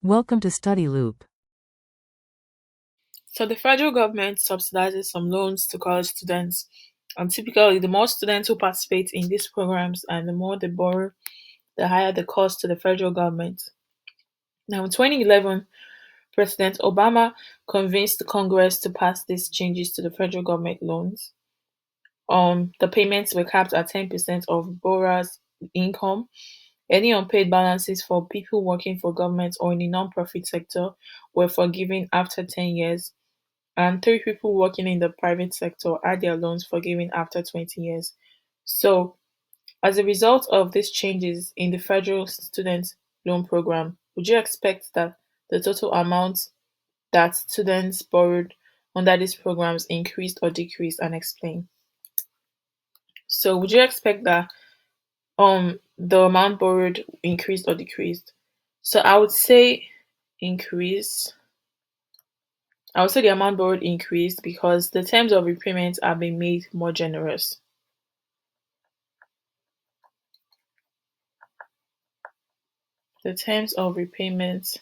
Welcome to Study Loop. So the federal government subsidizes some loans to college students, and typically the more students who participate in these programs and the more they borrow, the higher the cost to the federal government. Now, in 2011, President Obama convinced the Congress to pass these changes to the federal government loans. The payments were capped at 10% of borrowers' income. Any unpaid balances for people working for government or in the non-profit sector were forgiven after 10 years, and three people working in the private sector had their loans forgiven after 20 years. So, as a result of these changes in the federal student loan program, would you expect that the total amount that students borrowed under these programs increased or decreased, and explain? So, would you expect that the amount borrowed increased or decreased? So, increase. I would say the amount borrowed increased because the terms of repayment have been made more generous. The terms of repayment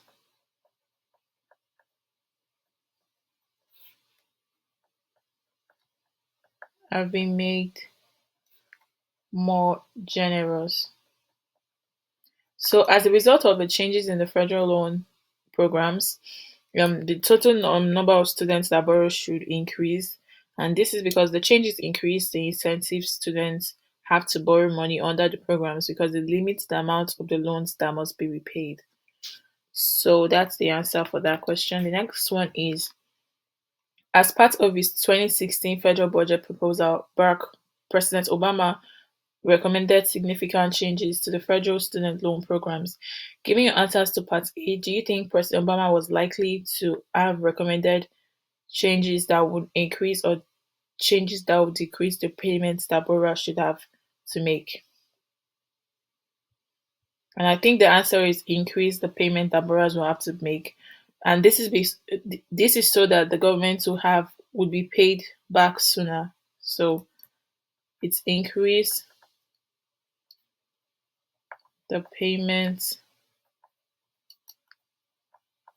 have been made more generous. So, as a result of the changes in the federal loan programs, the total number of students that borrow should increase, and this is because the changes increase the incentive students have to borrow money under the programs because it limits the amount of the loans that must be repaid. So that's the answer for that question. The next one is, as part of his 2016 federal budget proposal, Barack President Obama recommended significant changes to the federal student loan programs. Giving your answers to part A, do you think President Obama was likely to have recommended changes that would increase or changes that would decrease the payments that borrowers should have to make? And I think the answer is increase the payment that borrowers will have to make. And this is so that the government would be paid back sooner. So it's increase the payments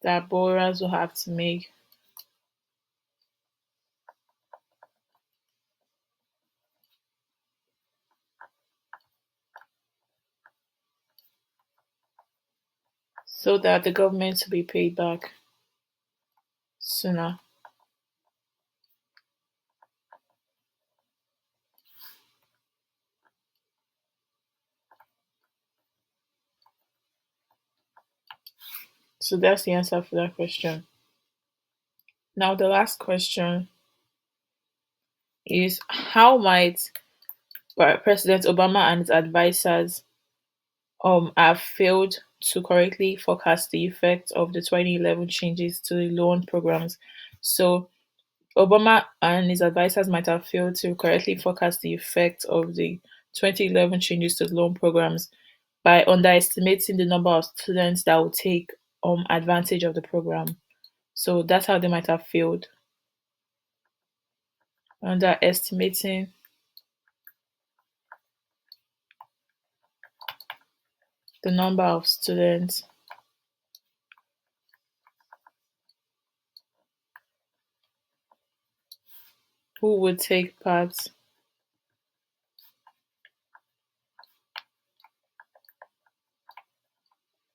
that borrowers will have to make so that the government will be paid back sooner. So that's the answer for that question. Now the last question is, how might President Obama and his advisors have failed to correctly forecast the effect of the 2011 changes to the loan programs? So Obama and his advisors might have failed to correctly forecast the effect of the 2011 changes to the loan programs by underestimating the number of students that will take advantage of the program. So that's how they might have failed, underestimating the number of students who would take part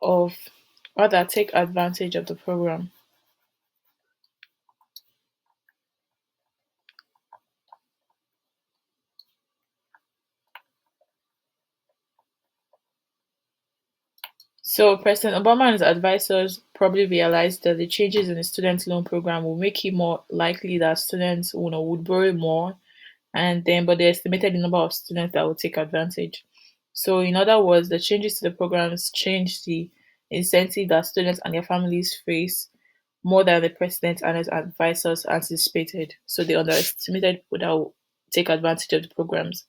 of or that take advantage of the program. So President Obama and his advisors probably realized that the changes in the student loan program will make it more likely that students would borrow more, and then but they estimated the number of students that would take advantage. So in other words, the changes to the programs changed the incentive that students and their families face more than the president and his advisors anticipated. So they underestimated people that will take advantage of the programs.